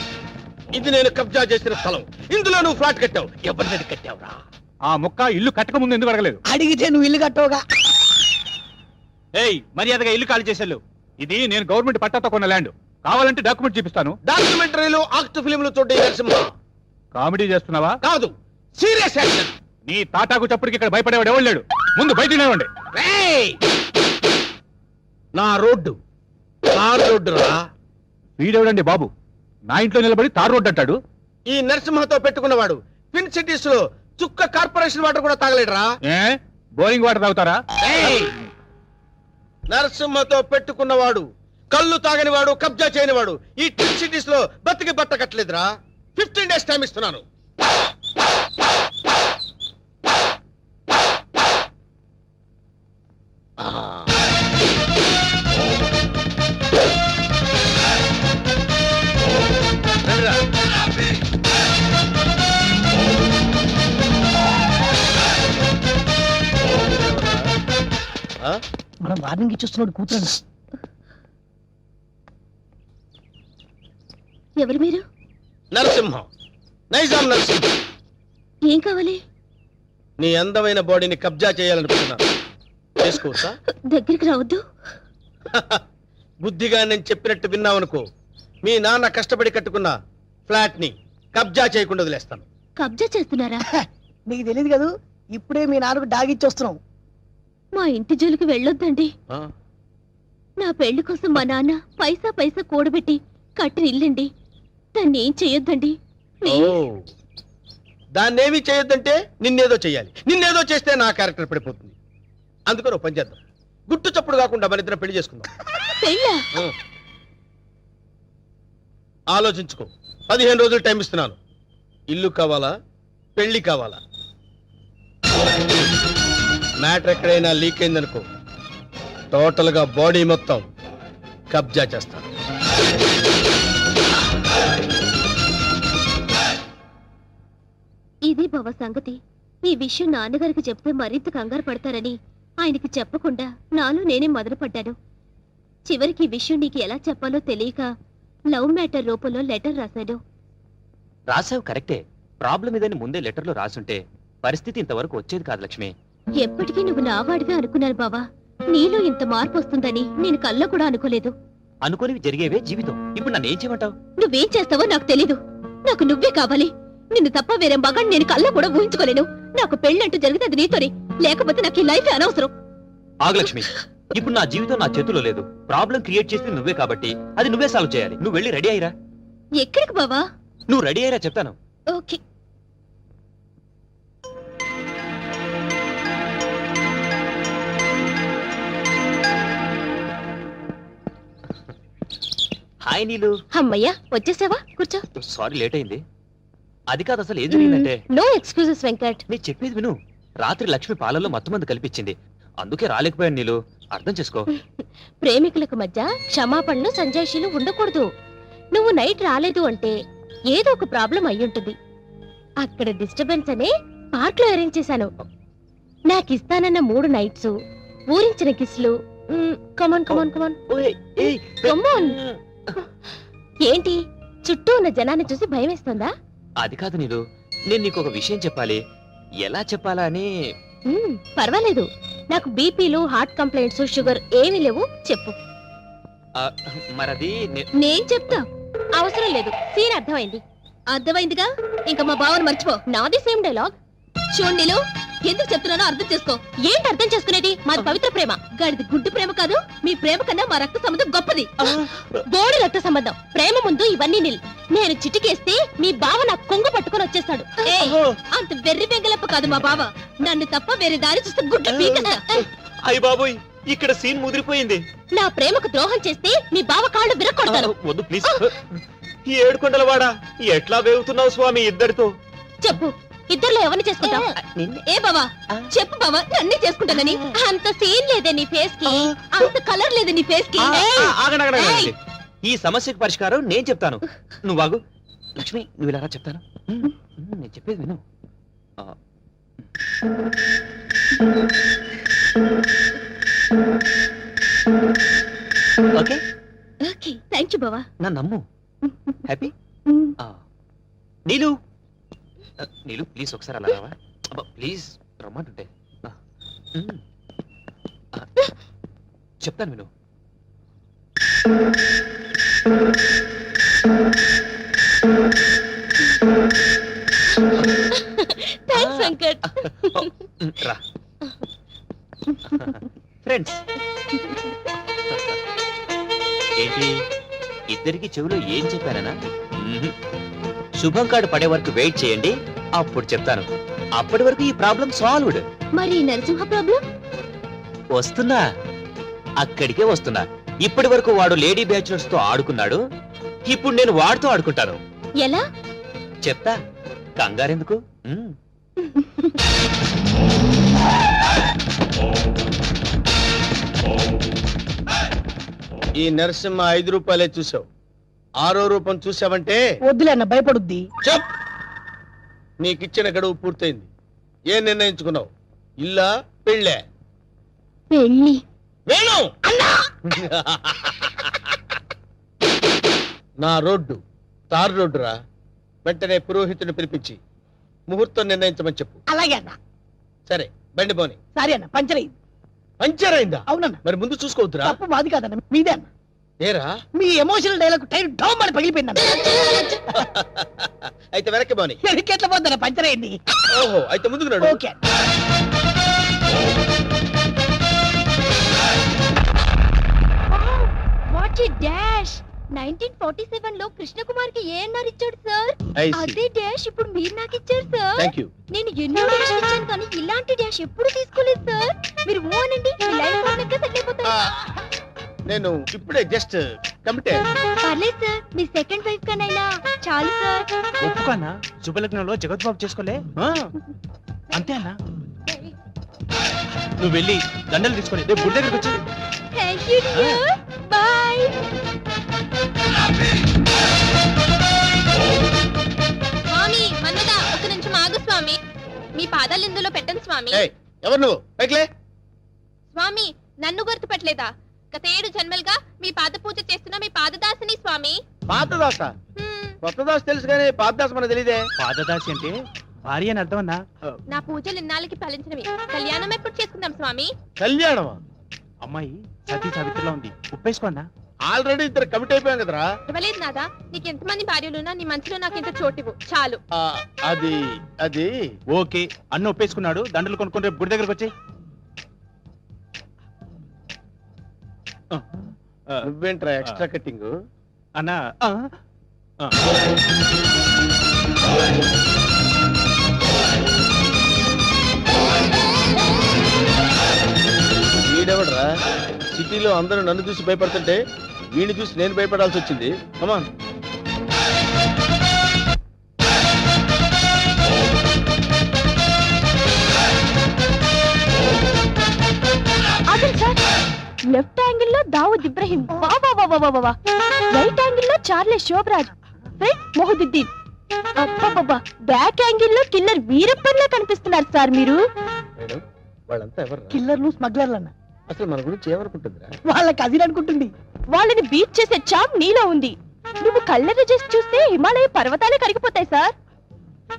ఇది నేను కబ్జా చేసిన స్థలం. ఇందులో నువ్వు ఫ్లాట్ కట్టావు. ఎవరిని కట్టావురా? ఆ ముక్క ఇల్లు కట్టక ముందు ఎందుకు అడగలేదు? అడిగితే నువ్వు ఇల్లు కట్టవుగా. ఏయ్, మర్యాదగా ఇల్లు ఖాళీ చేసేళ్ళు. ఇది నేను గవర్నమెంట్ పట్టాతో కొన్న ల్యాండ్. కావాలంటే డాక్యుమెంట్ చూపిస్తాను. డాక్యుమెంటరీలు, ఆక్ట్ ఫిలింలు చూడే నరసింహ. కామెడీ చేస్తున్నావా? కాదు, సీరియస్ యాక్షన్. నీ తాటాకు చప్పుడుకి ఇక్కడ భయపడేవాడు ఎవడు లేడు. ముందు బయట నిలవండి. ఏయ్! నా రోడ్డు తార్ రోడ్డు రా. వీడెవడండి బాబు నా ఇంట్లో నిలబడి తార్ రోడ్డు అంటాడు? ఈ నరసింహతో పెట్టుకున్నవాడు ట్విన్ సిటీస్ లో చుక్క కార్పొరేషన్ వాటర్ కూడా తాగలేడురా. ఏ బోరింగ్ వాటర్ తాగుతారా? ఏయ్! నరసింహతో పెట్టుకున్నవాడు కళ్ళు తాగని వాడు, కబ్జా చేయని వాడు ఈ ట్విన్ సిటీస్ లో బతికి బట్ట కట్టలేదురా. 15 days టైం ఇస్తున్నాను. రండిరా. ఆ? మనం వార్నింగ్ ఇచ్చేస్తున్నాడు కూతురు. ఎవరు మీరు? నరసింహం, నైజాం నరసింహ. ఏం కావాలి? నీ అందమైన బాడీని కబ్జా చేయాలనుకుంటున్నాను. చేసుకోవచ్చా? దగ్గరికి రావద్దు. బుద్ధిగా నేను చెప్పినట్టు విన్నావనుకో, మీ నాన్న కష్టపడి కట్టుకున్న ఫ్లాట్ ని కబ్జా చేయకుండా వదిలేస్తాను. కబ్జా చేస్తున్నారా? నీకు తెలియదు కదా, ఇప్పుడే మీ నాన్నకు డాగిచ్చేస్తున్నాం. మా ఇంటి జోలికి వెళ్ళొద్దండి. ఆ? నా పెళ్లి కోసం మా నాన్న పైసా పైసా కూడబెట్టి కట్టిన ఇల్లండి. దాన్ని ఏం చెయ్యొద్దండి. ఓ, దాన్నేమీ చేయొద్దంటే నిన్నేదో చెయ్యాలి. నిన్నేదో చేస్తే నా క్యారెక్టర్ పడిపోతుంది. అందుకని ఓ పని చేద్దాం, గుట్టు చప్పుడు కాకుండా మన ఇద్దరం పెళ్లి చేసుకుందాం. పెళ్ళా? ఆ. ఆలోచించుకో. 15 రోజులు టైం ఇస్తున్నాను. ఇల్లు కావాలా, పెళ్లి కావాలా? మ్యాటర్ ఎక్కడైనా లీక్ అయిందనుకో, టోటల్ గా బాడీ మొత్తం కబ్జా చేస్తాను. ఇది బావ సంగతి. ఈ విషయం నాన్నగారికి చెప్తే మరింత కంగారు పడతారని ఆయనకి చెప్పకుండా నాలో నేనే మొదలుపడ్డాను. చివరికి ఈ విషయం నీకు ఎలా చెప్పాలో తెలియక లవ్ మ్యాటర్ రూపంలో లెటర్ రాశాను. రాసావు కరెక్టే. ప్రాబ్లం ఇదని ముందే లెటర్లో రాసుంటే పరిస్థితి ఇంతవరకు వచ్చేది కాదు లక్ష్మి. ఎప్పటికీ నువ్వు నావాడివే అనుకున్నాను బావా. నీలో ఇంత మార్పు వస్తుందని నేను కల్లో కూడా అనుకోలేదు. అనుకోనివి జరిగేవే జీవితం. ఇప్పుడు నన్ను ఏం చేయమంటావు? నువ్వేం చేస్తావో నాకు తెలీదు. నాకు నువ్వే కావాలి. నిన్ను తప్ప వేరే మగాన్ని నేను కల్లో కూడా ఊహించుకోలేను. నాకు పెళ్ళంటూ జరిగితే అది నీతోనే, లేకపోతే నాకు ఈ లైఫ్ అనవసరం. ఆగు లక్ష్మి, ఇప్పుడు నా జీవితం నా చేతిలో లేదు. ప్రాబ్లం క్రియేట్ చేసింది నువ్వే కాబట్టి అది నువ్వే సాల్వ్ చేయాలి. నువ్వు వెళ్ళి రెడీ అయ్యిరా. ఎక్కడికి బావా? నువ్వు రెడీ అయ్యిరా చెప్తాను. ఓకే. హాయ్ నీలు. అమ్మయ్యా వచ్చేసావా? కూర్చో. సారీ లేట్ అయింది. అది కాదు, అసలు ఏం జరిగిందంటే, నో ఎక్స్క్యూజెస్ వెంకట్. నీ చెప్పేది విను. రాత్రి లక్ష్మి పాలల్లో మత్తుమందు కల్పించింది. అందుకే రాలేకపోయాను నీలు. అర్థం చేసుకో. ప్రేమికులకు మధ్య క్షమాపణలు సంజాయిషీలు ఉండకూడదు. నువ్వు నైట్ రాలేదు అంటే ఏదో ఒక ప్రాబ్లం అయ్యుంటుంది. అక్కడ డిస్టర్బెన్స్ అనే పార్క్ లో అరేంజ్ చేశాను. నాకు ఇస్తానన్న 3 నైట్స్, ఊరించిన కిస్లు. కమాన్ కమాన్ కమాన్ ఓయ్, ఏయ్, కమాన్. ఏంటి చుట్టూ ఉన్న జనాన్ని చూసి భయం వేస్తుందా? అది కాదు నీలు, నేను నీకు ఒక విషయం చెప్పాలి. ఎలా చెప్పాలా అని. పర్వాలేదు. నాకు బీపీలు, హార్ట్ కంప్లైంట్స్, షుగర్ ఏమీ లేవు. చెప్పు. మరది నేను చెప్తా. అవసరం లేదు. సీన్ అర్థమైంది. అర్థమైందిగా. ఇంకా మా బావని మర్చిపో. నాది సేమ్ డైలాగ్. చూడండిలో ఎందుకు చెప్తున్నానో అర్థం చేసుకో. ఏంటి అర్థం చేసుకునేది? మాది పవిత్ర ప్రేమ. గాడిది గుడ్డు ప్రేమ కాదు. మీ ప్రేమ కన్నా మా రక్త సంబంధం గొప్పది. బోడి రక్త సంబంధం. ప్రేమ ముందు ఇవన్నీ నిల్. నేను చిటికేస్తే మీ బావ నాకు కొంగు పట్టుకొని వచ్చేస్తాడు. అంత వెర్రి బెంగలప్ప కాదు మా బావ. నన్ను తప్ప వేరే దారి చూస్తే గుడ్డు పీకస్తా. అయ్య బాబోయ్, ఇక్కడ సీన్ ముదిరిపోయింది. నా ప్రేమకు ద్రోహం చేస్తే మీ బావ కాళ్ళు విరక్కొడతాను. వద్దు ప్లీజ్. ఏడుకొండలవాడా, ఎట్లా వేగుతున్నావు స్వామి ఇద్దరితో? చెప్పు, ఇద్దర్లో ఎవరిని చేసుకుంటావు ఏ బావా చెప్పు బావా నన్నే చేసుకుంటానని అంత సీన్ లేదే నీ ఫేస్ కి అంత కలర్ లేదే నీ ఫేస్ కి ఆగండి, ఆగండి, ఆగండి. ఏయ్! ఈ సమస్యకు పరిష్కారం నేను చెప్తాను. నువ్వు బాగు లక్ష్మి, నువ్వు ఇలా రా, చెప్తాను. నేను చెప్పేది విను. ఆ. ఓకే, ఓకే థ్యాంక్ యూ బావా నా నమ్ము. హ్యాపీ. నీలు, నీలు ప్లీజ్ ఒకసారి అలా రావా? అబ్బా ప్లీజ్ రమ్మంటుంటే. ఆ. ఆ. చెప్తాను విను. థ్యాంక్స్ వెంకట్ రా ఫ్రెండ్స్. ఏంటి ఇద్దరికి చెవిలో ఏం చెప్పారనా? శుభం కార్డు పడే వరకు వెయిట్ చేయండి, అప్పుడు చెప్తాను. అప్పటి వరకు ఈ ప్రాబ్లం సాల్వ్డ్. మరి నరసింహ ప్రాబ్లం వస్తున్నా, అక్కడికే వస్తున్నా. ఇప్పటి వరకు వాడు లేడీ బ్యాచులర్స్ తో ఆడుకున్నాడు, ఇప్పుడు నేను వాడితో ఆడుకుంటాను. ఎలా చెప్తా, కంగారెందుకు? ఈ నరసింహ 5 రూపాయలే చూసావు, 6వ రూపం చూసావంటే వద్దులే అన్న భయపడుద్ది. చెప్. నీకిచ్చిన గడువు పూర్తయింది. ఏం నిర్ణయించుకున్నావు? ఇల్లా పెళ్ళే? పెళ్ళి వేణు నా రోడ్డు తార్ రోడ్డు రా. వెంటనే పురోహితుని పిలిపించి ముహూర్తం నిర్ణయించమని చెప్పు. అలాగే అన్న. సరే బండి పోని. సారీ అన్న పంచర్ అయింది. పంచర్ అయిందా? అవునన్న. మరి ముందు చూసుకోవద్దురా. తప్పు మాది కాదన్న మీదే అన్న. ఏరా మీ ఎమోషనల్ డైలాగ్ టైర్ డౌన్ అని పగిలిపోయింది అన్న. అయితే వెనక్కి పోని. ఎట్లా పోద్దన్న పంచర్ అయింది. ఓహో అయితే ముందుకు నడు. ఓకే వాట్ ఏ డాష్ 1947 లో కృష్ణకుమార్ కి ఏఎన్ఆర్ ఇచ్చాడు సార్. I see. అదే డాష్ ఇప్పుడు మీరు నాకు ఇచ్చారు సార్. Thank you. నేను ఎన్నో డాష్ ఇచ్చాను కానీ ఇలాంటి డాష్ ఎప్పుడు తీసుకోలేదు సార్. మీరు ఓ అనండి మీ లైఫ్ పార్ట్నర్ గా సెట్ అయిపోతారు. నేను ఇప్పుడే జస్ట్ కమిటే. పర్లేదు సార్ మీ సెకండ్ వైఫ్ కనైనా చాలు సార్. ఒప్పుకోనా? శుభలగ్నంలో జగత్ బాబు చేసుకోలే? అంతే అన్నా. నువ్వు వెళ్ళి దండలు తీసుకొని రేపు గుడి దగ్గరికి వచ్చి. Thank you dear bye. స్వామి మన్నదా ఒక నిమిషం ఆగు స్వామి. మీ పాదాలు ఇందులో పెట్టండి స్వామి. ఏయ్, ఎవరు నువ్వు? పైకిలే. స్వామి నన్ను గుర్తుపట్టలేదా? గత 7 జన్మలుగా మీ పాద పూజ చేస్తున్న మీ పాదదాసిని స్వామి. పాతదాస? కొత్త దాస్ తెలుసు కానీ పాతదాస మనకు తెలియదే. పాదదాసి అంటే భార్య అని అర్థం అన్నా. నా పూజలు ఇన్నాళ్ళకి ఫలించినవి. కళ్యాణం ఎప్పుడు చేసుకుందాం స్వామి? కళ్యాణమా? అమ్మాయి సతీ సావిత్రిలో ఉంది, ఉప్పేసుకోన్నా. ఆల్రెడీ ఇద్దరు కమిట్ అయిపోయాం కదరా. ఇవ్వలేదు నాదా. నీకు ఎంతమంది భార్యలున్నా నీ మనసులో నాకు ఇంత చోటివు చాలు. అది అది ఓకే అన్న ఒప్పేసుకున్నాడు, దండలు కొనుక్కొని రేపు గుడి దగ్గరకు వచ్చి. నువ్వేంట్రా ఎక్స్ట్రా కట్టింగ్? అన్నా వీడెవడరా? సిటీలో అందరూ నన్ను చూసి భయపడుతుంటే వీడిని చూసి నేను భయపడాల్సి వచ్చింది. కమాన్. లెఫ్ట్ యాంగిల్ లో దావుద్ ఇబ్రహీం, రైట్ యాంగిల్ లో చార్లే శోభరాజ్, ఫ్రంట్ మొహదుద్దీన్, బ్యాక్ యాంగిల్ లో కిల్లర్ వీరప్పన్లా కనిపిస్తున్నారు సార్ మీరు. మేడం వాళ్ళంతా ఎవరు? కిల్లర్లు స్మగ్లర్లు అన్న. అసలు మన గురించి ఏమనుకుంటుందిరా? వాళ్ళ కజిన్ అనుకుంటుంది. వాళ్ళని బీట్ చేసే చాప్ నీలో ఉంది. నువ్వు కళ్ళెర్ర చేసి చూస్తే హిమాలయ పర్వతాలే కరిగిపోతాయి సార్.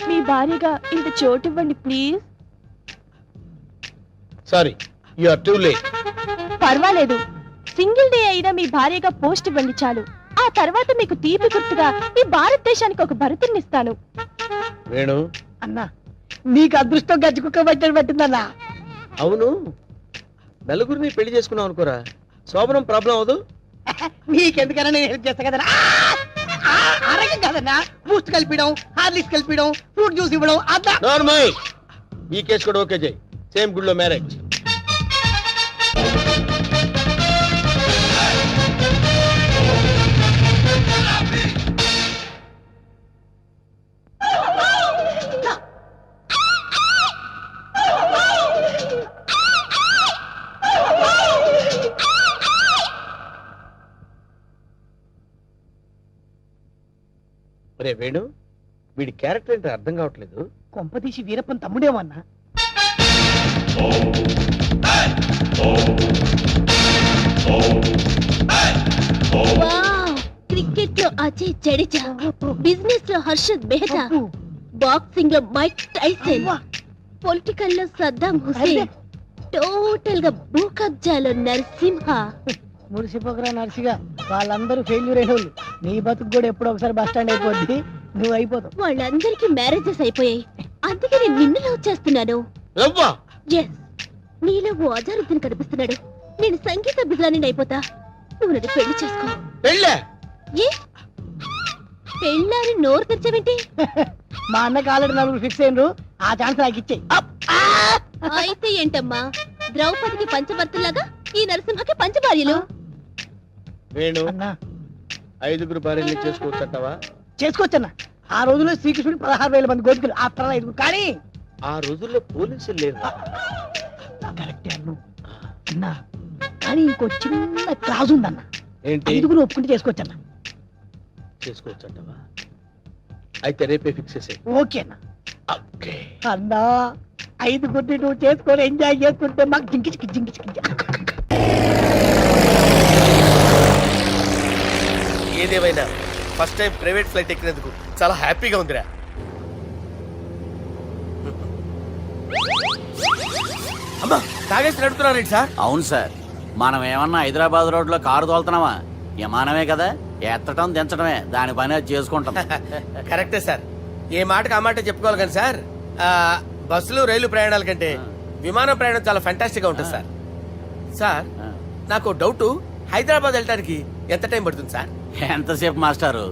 మీ భార్యగా ఇంత చోటు ఇవ్వండి please. Sorry, you are too late. పర్వాలేదు, సింగిల్ డే అయినా మీ భార్యగా పోస్ట్ ఇవ్వండి చాలు. ఆ తర్వాత మీకు తీపి గుర్తుగా ఈ భారతదేశానికి ఒక భరతుని ఇస్తాను. వేణు అన్నా నీకు అదృష్టం గజ్జి కుక్క పట్టని పట్టిందన్నా. అవును, నలుగురిని పెళ్లి చేసుకున్నావు అనుకోరా, శోభనం ప్రాబ్లం అవదు. నీకెందుకన్నా నేను హెల్ప్ చేస్తా కదన్నా. ఆరోగ్యం కాదన్నా, బూస్ట్ కలిపిడం, హార్లిక్స్ కలిపిడం, ఫ్రూట్ జ్యూస్ ఇవ్వడం అదా. నార్మల్. ఈ కేసు కూడా ఓకే చేయి. సేమ్ గుడిలో మ్యారేజ్. రే వేణు, వీడి క్యారెక్టర్ ఏంటో అర్థం కావట్లేదు. కొంపదీసి వీరప్పన్ తమ్ముడేమన్నా? క్రికెట్ లో అజయ్ జడేజా, బిజినెస్ లో హర్షద్ మెహతా, బాక్సింగ్ లో మైక్ టైసన్, పొలిటికల్ లో సద్దాం హుసేన్, టోటల్ గా భూ కబ్జాలో నరసింహ. మురిసిపోకరా నర్సిగా, వాళ్ళందరూ ఫెయిల్యూర్ అయిన వాళ్ళు. నీ బతుకు కూడా ఎప్పుడో ఒకసారి బస్ స్టాండ్ అయిపోద్ది, నువ్వు అయిపోతావు. వాళ్ళందరికీ మ్యారేజెస్ అయిపోయాయి, అందుకే నేను నిన్ను లవ్ చేస్తున్నాను. రవ్వా! ఎస్, నీలో ఓ అజారుద్దీన్ కనిపిస్తున్నాడు. నేను సంగీత బిజాని అయిపోతా, నువ్వు నన్ను పెళ్లి చేసుకో. పెళ్ళే? ఏ పెళ్ళారి నోరు తెచ్చావేంటి? మా అన్నకి ఆల్రెడీ నలుగురు ఫిక్స్ అయినరు, ఆ ఛాన్స్ నాకు ఇచ్చేయి. అయితే ఏంటమ్మా, ద్రౌపదికి పంచభర్తలాగా ఈ నరసింహకి పంచభార్యలు. వేణు, అన్నా 5 భార్యలు చేసుకోవచ్చంటావా? చేసుకోవచ్చన్నా. ఆ రోజుల్లో శ్రీకృష్ణుడు 16,000 మంది గోపికలు, ఆ 5 కానీ ఆ రోజుల్లో పోలీసులు లేరు. కరెక్టే అన్ను అన్నా. కానీ ఇంకో చిన్న క్లాజ్ ఉందన్న. ఏంటి? 5 ఒప్పుకుంటే చేసుకోవచ్చన్నా. చేసుకోవచ్చంటావా? అయితే రేపే ఫిక్స్ చేసే. ఓకే అన్న. అన్నా 5 నువ్వు చేసుకొని ఎంజాయ్ చేసుకుంటే మాకు జింకిచికి జింకిచికి. ఏదేమైనా ఫస్ట్ టైం ప్రైవేట్ ఫ్లైట్ ఎక్కినందుకు చాలా హ్యాపీగా ఉందిరా. అమ్మా, తాగేసి నడుపుతున్నారేంటి సార్? అవును సార్, మనం ఏమన్నా హైదరాబాద్ రోడ్ లో కారు తోలుతున్నావా? విమానమే కదా, ఎత్తటం దించడమే దాని పని అది చేసుకుంటాం. కరెక్టే సార్, ఏ మాటకు ఆ మాట చెప్పుకోవాలి కానీ సార్, బస్సులు రైలు ప్రయాణాల కంటే విమానం ప్రయాణం చాలా ఫ్యాంటాస్టిక్ గా ఉంటుంది సార్. సార్, నాకు డౌట్, హైదరాబాద్ వెళ్ళడానికి ఎంత టైం పడుతుంది సార్? ఎంతసేపు మాస్టారు,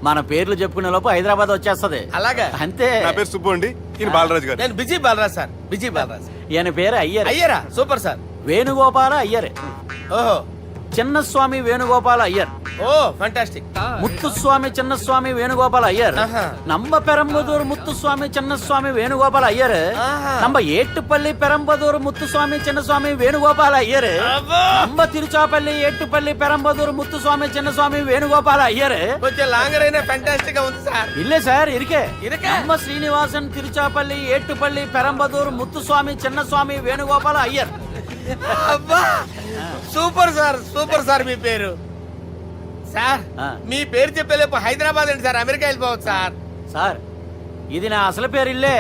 మన పేర్లు చెప్పుకునే లోపు హైదరాబాద్ వచ్చేస్తది. అలాగా? అంతే. నా పేరు సుబ్బు అండి, ఈయన బాలరాజు గారు. నేను busy Balaraj sir, busy Balaraj. ఈయన పేరు అయ్యర్. అయ్యరా? Super sir. వేణుగోపాల అయ్యర్. ఓహో. చిన్నస్వామి వేణుగోపాల అయ్యర్. Oh fantastic. ముత్తుస్వామి చిన్నస్వామి వేణుగోపాల అయ్యర్. நம்ம பெரம்பதூர் முத்துசுவாமி சின்னசுவாமி வேணுகோபால ஐயர். நம்ம ஏட்டுப்பள்ளி பெரம்பதூர் முத்துசுவாமி சின்னசுவாமி வேணுகோபால ஐயர். நம்ம తిరుచాపల్లి ఏట్టుపల్లి பெரம்பதூர் முத்துசுவாமி சின்னசுவாமி வேணுகோபால ஐயர். కొంచెం లాంగర్ అయినా ఫంటాస్టిక్ గా ఉంది సార్. இல்ல சார் இருக்கே. நம்ம శ్రీనివాసన్ తిరుచాపల్లి ఏట్టుపల్లి பெரம்பதூர் முத்துசுவாமி சின்னசுவாమి వేణుగోపాల ஐயர். అబ్బా, సూపర్ సార్, సూపర్ సార్. మీ పేరు సార్, మీ పేరు చెప్పేలేపు హైదరాబాద్ అండి సార్, అమెరికా వెళ్ళిపోవచ్చు సార్. సార్, ఇది నా అసలు పేరు ఇల్లే,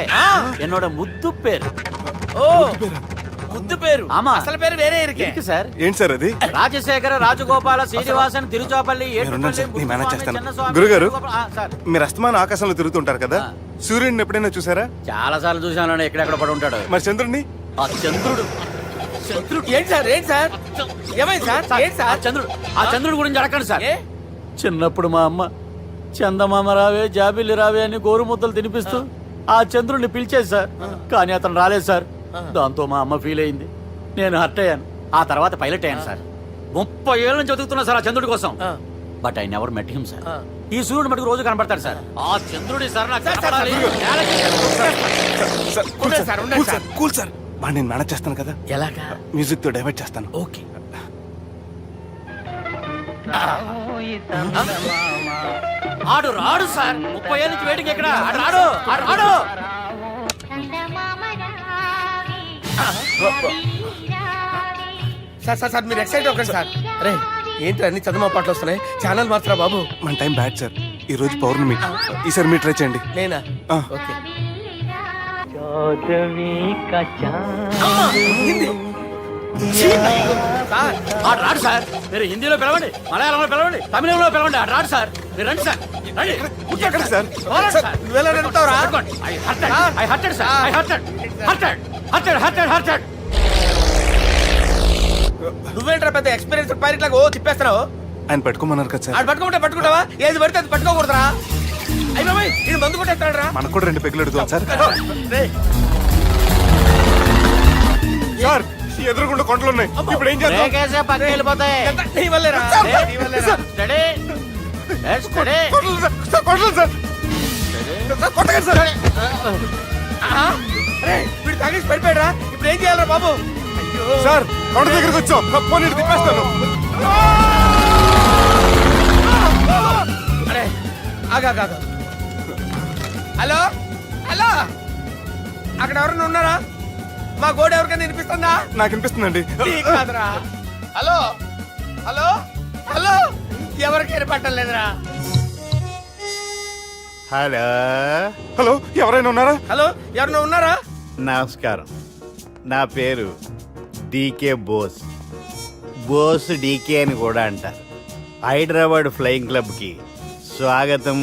என்னோட ముద్దు పేరు. ఓ ముద్దు పేరు? ఆమా, అసలు పేరు వేరే ఇருக்கு సార్. ఏంటి సార్ అది? రాజశేఖర రాజగోపాల శ్రీనివాసన్ తిరుచాపల్లి గురుగారు, మీరు అస్తమానం ఆకాశంలో తిరుగుతుంటారు కదా, సూర్యుడిని ఎప్పుడైనా చూసారా? చాలా సార్లు చూసాను, ఎక్కడెక్కడ పడి ఉంటాడు. మరి చంద్రుడిని? ఆ చంద్రుడు. ఏంటి సార్, ఏంటి సార్, ఏమైంది సార్? ఏంటి సార్? ఆ చంద్రుడి గురించి అడగండి సార్. చిన్నప్పుడు మా అమ్మ చందమామ రావే జాబిల్లి రావే అని గోరు ముద్దలు తినిపిస్తూ ఆ చంద్రుడిని పిలిచేది సార్, కానీ అతను రాలేదు సార్. దాంతో మా అమ్మ ఫీల్ అయింది, నేను హర్ట్ అయ్యాను. ఆ తర్వాత పైలట్ అయ్యాను సార్. 30 ఏళ్ళ నుంచి చదువుతున్నా సార్ ఆ చంద్రుడి కోసం. But I never met him sir. ఈ సూర్యుడు మటుకు రోజు కనబడతాడు సార్. ఆ చంద్రుడి సార్ నాకు కూల్ సార్, నేను మేనేజ్ చేస్తాను కదా. ఎలాగా? మ్యూజిక్ తో డైవర్ట్ చేస్తాను. ఓకే. ఆడు రాడు సార్, 30 ఏళ్ళ నుంచి వేటికి ఎక్కడ ఆడు రాడు, ఆడు రాడు. సార్ సార్ సార్, మీరు ఎక్సైట్ అవ్వకండి సార్. అరే ఏంటి అన్ని చదువు పాటలు వస్తున్నాయి, ఛానల్ మార్చరా బాబు. మన టైం బ్యాడ్ సార్, ఈ రోజు పౌర్ణమి, ఈసారి మీరు ట్రై చేయండి. నేనా? ఓకే. సార్, ఆడు రాడు సార్. మీరు హిందీలో పిలవండి, మలయాళంలో పిలవండి, తమిళంలో పిలవండి, ఆడు రాడు సార్. మీరు రండి సార్, రండి. ఎక్కడ సార్? నువ్వెలా నడుపుతావురా? I hurted sir, I hurted. నువ్వేంట్రా పెద్ద ఎక్స్పీరియన్స్ పైరెట్ లాగా ఓ తిప్పేస్తున్నావు? ఆయన పట్టుకోమన్నారు కదా సార్. ఆడు పట్టుకుంటావా? ఏది పడితే అది పట్టుకోకూడదురా. అయ్యి బాబాయ్, ఇది మందు కొట్టేస్తాడు రా. మనకు కూడా 2 పెగ్గులు ఎడుతాం సార్. సార్, ఎదురుగుండా కొండలు ఉన్నాయి, ఇప్పుడు ఏం చేద్దాం? పక్కకి వెళ్ళిపోతాయి. నీ వల్లేరా? వీడు తాగేసి పడిపోయాడా? ఇప్పుడు ఏం చేయాలరా బాబు? సార్, కొండ దగ్గరికి వచ్చాం, పోనీ తిప్పేస్తాను. అరే ఆగా హలో హలో అక్కడ ఎవరైనా ఉన్నారా? మా గోడ ఎవరికైనా వినిపిస్తుందా? నాకు వినిపిస్తుందండి. నీకు కాదురా. హలో హలో హలో ఎవరికి వినపట్టలేదురా. హలో హలో, ఎవరైనా ఉన్నారా? హలో ఎవరైనా ఉన్నారా? నమస్కారం, నా పేరు డీకే బోస్. బోస్ డీకే అని కూడా అంటారు. హైదరాబాద్ ఫ్లయింగ్ క్లబ్కి స్వాగతం,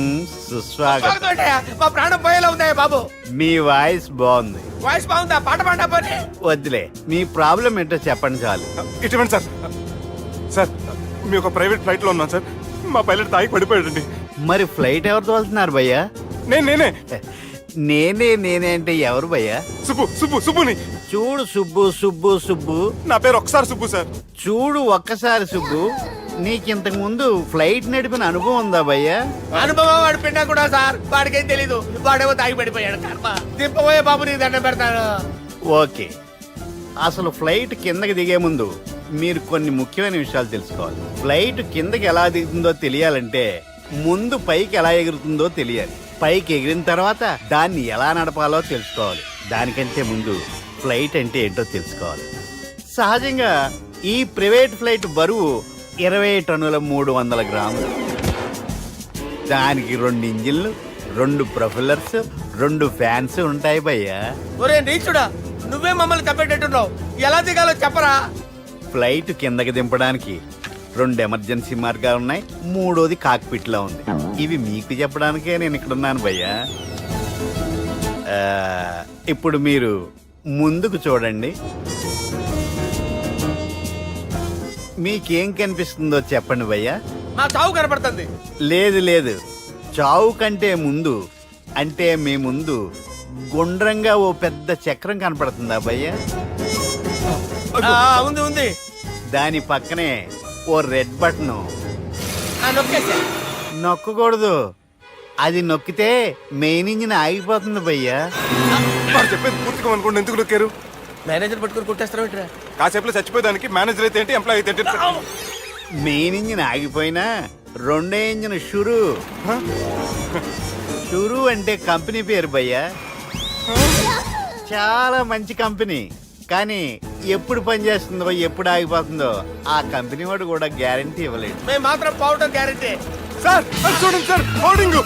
సుస్వాగతం. స్వాగతం ఏంటయ్యా? మా ప్రాణం పోయేలా ఉందయ్యా బాబు. మీ వాయిస్ బాగుంది. వాయిస్ బాగుందా? పాట పాడా పోనీ. వద్దులే, మీ ప్రాబ్లం ఏంటో చెప్పండి చాలు. ఇటువంటి సార్, సార్ మీ ఒక ప్రైవేట్ ఫ్లైట్ లో ఉన్నాం సార్. మా పైలట్ తాగి పడిపోయాడండి. మరి ఫ్లైట్ ఎవరితో వెళ్తున్నారు భయ్యా? నేనే నేనే అంటే ఎవరు భయ్యా? సుబ్బుని. చూడు సుబ్బు సుబ్బు సుబ్బు, నా పేరు ఒకసారి సుబ్బు సార్. చూడు ఒక్కసారి సుబ్బు, నీకింతకు ముందు ఫ్లైట్ నడిపిన అనుభవం ఉందా భయ్యా? అనుభవం వాడి పిండా కూడా సార్, వాడికేం తెలీదు. వాడేమో తాగి పడిపోయాడు. కర్మ. దింపబోయే బాబు నీకు దండం పెడతాను. ఓకే, అసలు ఫ్లైట్ కిందకి దిగే ముందు మీరు కొన్ని ముఖ్యమైన విషయాలు తెలుసుకోవాలి. ఫ్లైట్ కిందకి ఎలా దిగుతుందో తెలియాలంటే ముందు పైకి ఎలా ఎగురుతుందో తెలియాలి. పైకి ఎగిరిన తర్వాత దాన్ని ఎలా నడపాలో తెలుసుకోవాలి. దానికంటే ముందు ఫ్లైట్ అంటే ఏంటో తెలుసుకోవాలి. సహజంగా ఈ ప్రైవేట్ ఫ్లైట్ బరువు 20 టన్నుల 300 గ్రాములు. దానికి 2 ఇంజిన్లు, 2 ప్రొఫెల్లర్స్, 2 ఫ్యాన్స్ ఉంటాయి భయ్యా. ఒరే నీచుడా, నువ్వే మమ్మల్ని తప్పేటట్టున్నావు. ఎలా దిగాలో చెప్పరా? ఫ్లైట్ కిందకి దింపడానికి 2 ఎమర్జెన్సీ మార్గాలు ఉన్నాయి. 3వది కాక్పిట్ లో ఉంది. ఇవి మీకు చెప్పడానికే నేను ఇక్కడ ఉన్నాను భయ్యా. ఇప్పుడు మీరు ముందుకు చూడండి. మీకేం కనిపిస్తుందో చెప్పండి భయ్యా. మా చావు కనపడుతుంది. లేదు, చావు కంటే ముందు అంటే మీ ముందు గుండ్రంగా ఓ పెద్ద చక్రం కనపడుతుందా భయ్యా? ఉంది. దాని పక్కనే ఓ రెడ్ బటన్. నొక్కేసా. నొక్కకూడదు, అది నొక్కితే మెయిన్ ఇంజిన్ ఆగిపోతుంది భయ్యా. వాడు చెప్పేది పూర్తిగా అనుకోండి. ఎందుకు నొక్కారు? మేనేజర్ పట్టుకుని కొట్టేస్తారా? కాసేపులో చచ్చిపోయేదానికి మేనేజర్ అయితే ఏంటి, ఎంప్లాయ్ అయితే ఏంటి? మెయిన్ ఇంజిన్ ఆగిపోయినా 2వ ఇంజిన్ షురు అంటే కంపెనీ పేరు భయ్యా. చాలా మంచి కంపెనీ, కానీ ఎప్పుడు పనిచేస్తుందో ఎప్పుడు ఆగిపోతుందో ఆ కంపెనీ వాడు కూడా గ్యారంటీ ఇవ్వలేడు. మేము మాత్రం పోవడం గ్యారంటీ. సార్ అది చూడండి సార్, హోర్డింగ్.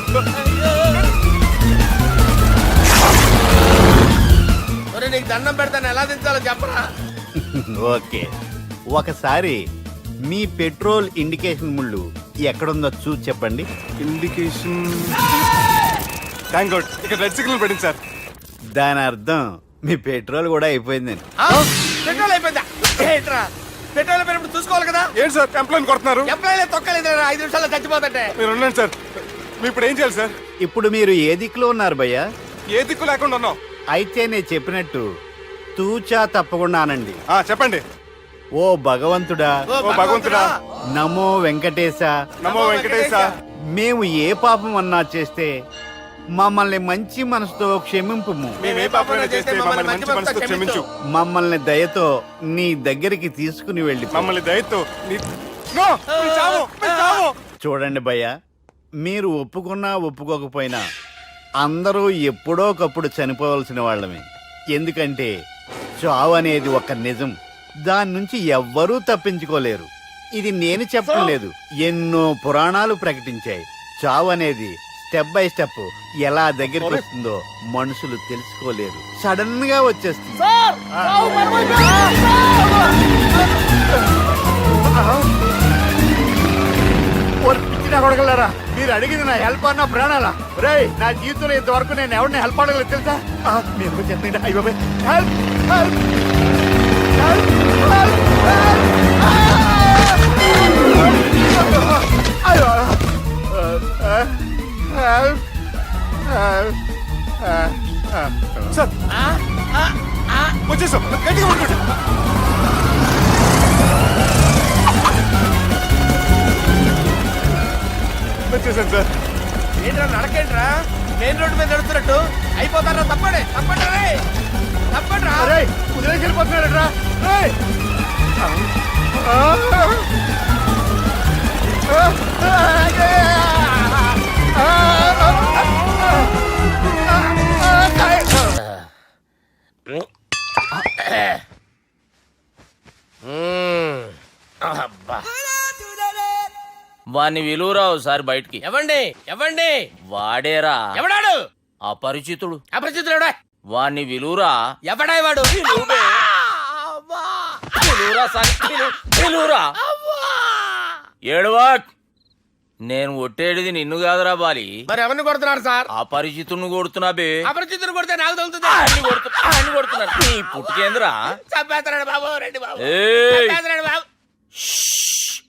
ఒరే నీకు దండం పెడతాను, ఎలా దించాలో చెప్పరా? ఓకే, ఒకసారి మీ పెట్రోల్ ఇండికేషన్ ముళ్ళు ఎక్కడుందో చూసి చెప్పండి. ఇండికేషన్. థ్యాంక్ గాడ్, ఇక్కడ రెడ్ సిగ్నల్ పడింది సార్. దాని అర్థం మీ పెట్రోల్ కూడా అయిపోయిందని. పెట్రోల్ అయిపోయిందా? ఏంట్రా పెట్రోల్ అయిపోయినప్పుడు చూసుకోవాలి కదా. ఏంటి సార్ ఎంప్లాయ్ కొడుతున్నారు? ఎంప్లాయీ తొక్కలేదు 5 నిమిషాల్లో చచ్చిపోతుంటే. మీరు ఉండండి సార్. మీరు ఇప్పుడు ఏం చేయాలి సార్? ఇప్పుడు మీరు ఏ దిక్కులో ఉన్నారు భయ్యా? ఏ దిక్కు లేకుండా ఉన్నాం. అయితే నేను చెప్పినట్టు తూచా తప్పకుండా అనండి. చెప్పండి. ఓ భగవంతుడా, ఓ భగవంతుడా, నమో వెంకటేశ, నమో వెంకటేశ. మేము ఏ పాపం అన్నా చేస్తే మమ్మల్ని మంచి మనసుతో క్షమింపుము. మేమే పాపమైనా చేస్తే మమ్మల్ని మంచి మనసుతో క్షమించు. మమ్మల్ని దయతో నీ దగ్గరికి తీసుకుని వెళ్ళి మమ్మల్ని దయతో నో, మీ చావు, మీ చావు. చూడండి భయ్యా, మీరు ఒప్పుకున్నా ఒప్పుకోకపోయినా అందరూ ఎప్పుడో ఒకప్పుడు చనిపోవలసిన వాళ్ళమే. ఎందుకంటే చావు అనేది ఒక నిజం, దాని నుంచి ఎవ్వరూ తప్పించుకోలేరు. ఇది నేను చెప్పడం లేదు, ఎన్నో పురాణాలు ప్రకటించాయి. చావు అనేది స్టెప్ బై స్టెప్ ఎలా దగ్గరికి వస్తుందో మనుషులు తెలుసుకోలేరు, సడన్ గా వచ్చేస్తుంది. కొడగలరా, మీరు అడిగింది నా హెల్ప్ అన్న ప్రాణాలా? రే, నా జీవితంలో ఇంతవరకు నేను ఎవరిని హెల్ప్ అడగలేదు తెలుసా? మీరు చెప్పండి. అయ్యో హెల్ప్, హెల్ప్, హెల్ప్, సార్ వచ్చేసాం, గట్టిగా పట్టుకోండి. వచ్చేసాను సార్. ఏంట్రా నడకేంట్రా? మెయిన్ రోడ్డు మీద నడుస్తున్నట్టు అయిపోతారా? తప్పండి తప్పండి రే, తప్పండి రా. కుదిరేసి వెళ్ళిపోతున్నాడు. వాణ్ణి విలువరావు సార్ బయటికి. ఎవండి ఎవండి వాడేరా ఎవడాడు అపరిచితుడు. అపరిచితుడు వాణ్ణి విలువరా. ఎవడా వాడు విలువరా సార్, విలువరా. ఏడవాక్. నేను ఒట్టేడిది నిన్ను కాదురా బాలి, మరి ఎవరిని కొడుతున్నారు సార్? అపరిచితుడిని కొడుతున్నా బే. అపరిచితుడు కొడితే నాకు తగులుతుంది. అన్ని కొడుతున్నారు. నీ పుట్టుకేంద్రా? చంపేస్తున్నాడు బాబు, రండి బాబు, ఏయ్. చంపేస్తున్నాడు బాబు. షష్.